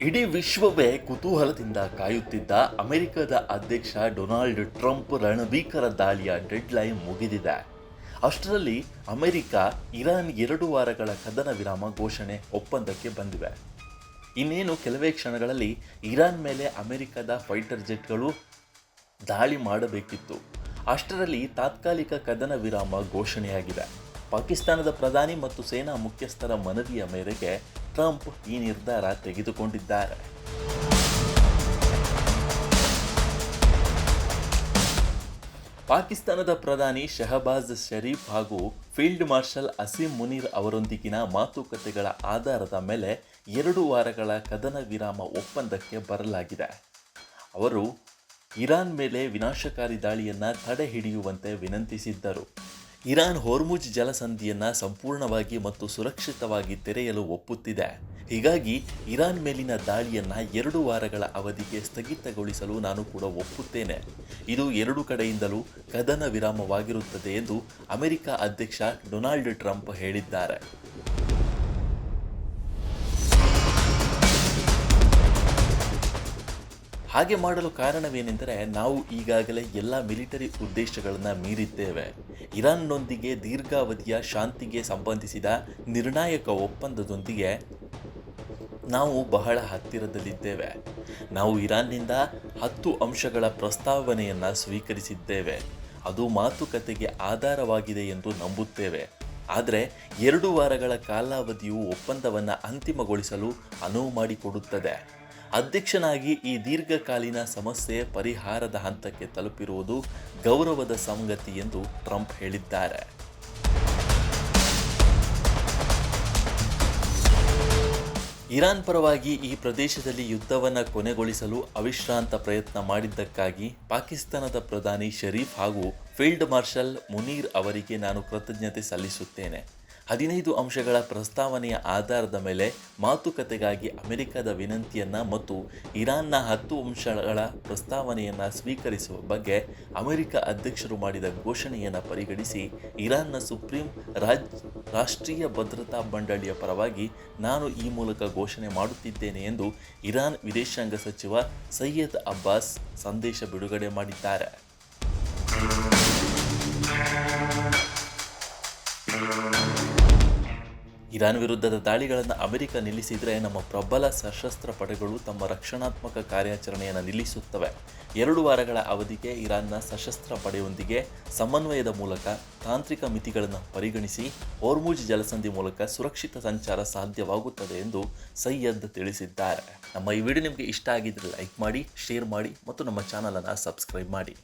ಇಡೀ ವಿಶ್ವವೇ ಕುತೂಹಲದಿಂದ ಕಾಯುತ್ತಿದ್ದ ಅಮೆರಿಕದ ಅಧ್ಯಕ್ಷ ಡೊನಾಲ್ಡ್ ಟ್ರಂಪ್ ರಣಭೀಕರ ದಾಳಿಯ ಡೆಡ್ಲೈನ್ ಮುಗಿದಿದೆ. ಅಷ್ಟರಲ್ಲಿ ಅಮೆರಿಕ ಇರಾನ್ 2 ವಾರಗಳ ಕದನ ವಿರಾಮ ಘೋಷಣೆ ಒಪ್ಪಂದಕ್ಕೆ ಬಂದಿವೆ. ಇನ್ನೇನು ಕೆಲವೇ ಕ್ಷಣಗಳಲ್ಲಿ ಇರಾನ್ ಮೇಲೆ ಅಮೆರಿಕದ ಫೈಟರ್ ಜೆಟ್ಗಳು ದಾಳಿ ಮಾಡಬೇಕಿತ್ತು. ಅಷ್ಟರಲ್ಲಿ ತಾತ್ಕಾಲಿಕ ಕದನ ವಿರಾಮ ಘೋಷಣೆಯಾಗಿದೆ. ಪಾಕಿಸ್ತಾನದ ಪ್ರಧಾನಿ ಮತ್ತು ಸೇನಾ ಮುಖ್ಯಸ್ಥರ ಮನವಿಯ ಮೇರೆಗೆ ಟ್ರಂಪ್ ಈ ನಿರ್ಧಾರ ತೆಗೆದುಕೊಂಡಿದ್ದಾರೆ. ಪಾಕಿಸ್ತಾನದ ಪ್ರಧಾನಿ ಶಹಬಾಜ್ ಶರೀಫ್ ಹಾಗೂ ಫೀಲ್ಡ್ ಮಾರ್ಷಲ್ ಅಸೀಂ ಮುನೀರ್ ಅವರೊಂದಿಗಿನ ಮಾತುಕತೆಗಳ ಆಧಾರದ ಮೇಲೆ 2 ವಾರಗಳ ಕದನ ವಿರಾಮ ಒಪ್ಪಂದಕ್ಕೆ ಬರಲಾಗಿದೆ. ಅವರು ಇರಾನ್ ಮೇಲೆ ವಿನಾಶಕಾರಿ ದಾಳಿಯನ್ನು ತಡೆ ಹಿಡಿಯುವಂತೆ ವಿನಂತಿಸಿದ್ದರು. ಇರಾನ್ ಹೋರ್ಮುಜ್ ಜಲಸಂಧಿಯನ್ನು ಸಂಪೂರ್ಣವಾಗಿ ಮತ್ತು ಸುರಕ್ಷಿತವಾಗಿ ತೆರೆಯಲು ಒಪ್ಪುತ್ತಿದೆ. ಹೀಗಾಗಿ ಇರಾನ್ ಮೇಲಿನ ದಾಳಿಯನ್ನು 2 ವಾರಗಳ ಅವಧಿಗೆ ಸ್ಥಗಿತಗೊಳಿಸಲು ನಾನು ಕೂಡ ಒಪ್ಪುತ್ತೇನೆ. ಇದು 2 ಕಡೆಯಿಂದಲೂ ಕದನ ವಿರಾಮವಾಗಿರುತ್ತದೆ ಎಂದು ಅಮೆರಿಕ ಅಧ್ಯಕ್ಷ ಡೊನಾಲ್ಡ್ ಟ್ರಂಪ್ ಹೇಳಿದ್ದಾರೆ. ಹಾಗೆ ಮಾಡಲು ಕಾರಣವೇನೆಂದರೆ, ನಾವು ಈಗಾಗಲೇ ಎಲ್ಲ ಮಿಲಿಟರಿ ಉದ್ದೇಶಗಳನ್ನು ಮೀರಿದ್ದೇವೆ. ಇರಾನ್ನೊಂದಿಗೆ ದೀರ್ಘಾವಧಿಯ ಶಾಂತಿಗೆ ಸಂಬಂಧಿಸಿದ ನಿರ್ಣಾಯಕ ಒಪ್ಪಂದದೊಂದಿಗೆ ನಾವು ಬಹಳ ಹತ್ತಿರದಲ್ಲಿದ್ದೇವೆ. ನಾವು ಇರಾನ್ನಿಂದ 10 ಅಂಶಗಳ ಪ್ರಸ್ತಾವನೆಯನ್ನು ಸ್ವೀಕರಿಸಿದ್ದೇವೆ. ಅದು ಮಾತುಕತೆಗೆ ಆಧಾರವಾಗಿದೆ ಎಂದು ನಂಬುತ್ತೇವೆ. ಆದರೆ 2 ವಾರಗಳ ಕಾಲಾವಧಿಯು ಒಪ್ಪಂದವನ್ನು ಅಂತಿಮಗೊಳಿಸಲು ಅನುವು ಮಾಡಿಕೊಡುತ್ತದೆ. ಅಧ್ಯಕ್ಷನಾಗಿ ಈ ದೀರ್ಘಕಾಲೀನ ಸಮಸ್ಯೆ ಪರಿಹಾರದ ಹಂತಕ್ಕೆ ತಲುಪಿರುವುದು ಗೌರವದ ಸಂಗತಿ ಎಂದು ಟ್ರಂಪ್ ಹೇಳಿದ್ದಾರೆ. ಇರಾನ್ ಪರವಾಗಿ ಈ ಪ್ರದೇಶದಲ್ಲಿ ಯುದ್ಧವನ್ನು ಕೊನೆಗೊಳಿಸಲು ಅವಿಶ್ರಾಂತ ಪ್ರಯತ್ನ ಮಾಡಿದ್ದಕ್ಕಾಗಿ ಪಾಕಿಸ್ತಾನದ ಪ್ರಧಾನಿ ಶರೀಫ್ ಹಾಗೂ ಫೀಲ್ಡ್ ಮಾರ್ಷಲ್ ಮುನೀರ್ ಅವರಿಗೆ ನಾನು ಕೃತಜ್ಞತೆ ಸಲ್ಲಿಸುತ್ತೇನೆ. 15 ಅಂಶಗಳ ಪ್ರಸ್ತಾವನೆಯ ಆಧಾರದ ಮೇಲೆ ಮಾತುಕತೆಗಾಗಿ ಅಮೆರಿಕದ ವಿನಂತಿಯನ್ನು ಮತ್ತು ಇರಾನ್ನ 10 ಅಂಶಗಳ ಪ್ರಸ್ತಾವನೆಯನ್ನು ಸ್ವೀಕರಿಸುವ ಬಗ್ಗೆ ಅಮೆರಿಕ ಅಧ್ಯಕ್ಷರು ಮಾಡಿದ ಘೋಷಣೆಯನ್ನು ಪರಿಗಣಿಸಿ ಇರಾನ್ನ ಸುಪ್ರೀಂ ರಾಷ್ಟ್ರೀಯ ಭದ್ರತಾ ಮಂಡಳಿಯ ಪರವಾಗಿ ನಾನು ಈ ಮೂಲಕ ಘೋಷಣೆ ಮಾಡುತ್ತಿದ್ದೇನೆ ಎಂದು ಇರಾನ್ ವಿದೇಶಾಂಗ ಸಚಿವ ಸೈಯದ್ ಅಬ್ಬಾಸ್ ಸಂದೇಶ ಬಿಡುಗಡೆ ಮಾಡಿದ್ದಾರೆ. ಇರಾನ್ ವಿರುದ್ಧದ ದಾಳಿಗಳನ್ನು ಅಮೆರಿಕ ನಿಲ್ಲಿಸಿದರೆ ನಮ್ಮ ಪ್ರಬಲ ಸಶಸ್ತ್ರ ಪಡೆಗಳು ತಮ್ಮ ರಕ್ಷಣಾತ್ಮಕ ಕಾರ್ಯಾಚರಣೆಯನ್ನು ನಿಲ್ಲಿಸುತ್ತವೆ. 2 ವಾರಗಳ ಅವಧಿಗೆ ಇರಾನ್ನ ಸಶಸ್ತ್ರ ಪಡೆಯೊಂದಿಗೆ ಸಮನ್ವಯದ ಮೂಲಕ ತಾಂತ್ರಿಕ ಮಿತಿಗಳನ್ನು ಪರಿಗಣಿಸಿ ಹೋರ್ಮುಜ್ ಜಲಸಂಧಿ ಮೂಲಕ ಸುರಕ್ಷಿತ ಸಂಚಾರ ಸಾಧ್ಯವಾಗುತ್ತದೆ ಎಂದು ಸೈಯದ್ ತಿಳಿಸಿದ್ದಾರೆ. ನಮ್ಮ ಈ ವಿಡಿಯೋ ನಿಮಗೆ ಇಷ್ಟ ಆಗಿದ್ದರೆ ಲೈಕ್ ಮಾಡಿ, ಶೇರ್ ಮಾಡಿ ಮತ್ತು ನಮ್ಮ ಚಾನಲನ್ನು ಸಬ್ಸ್ಕ್ರೈಬ್ ಮಾಡಿ.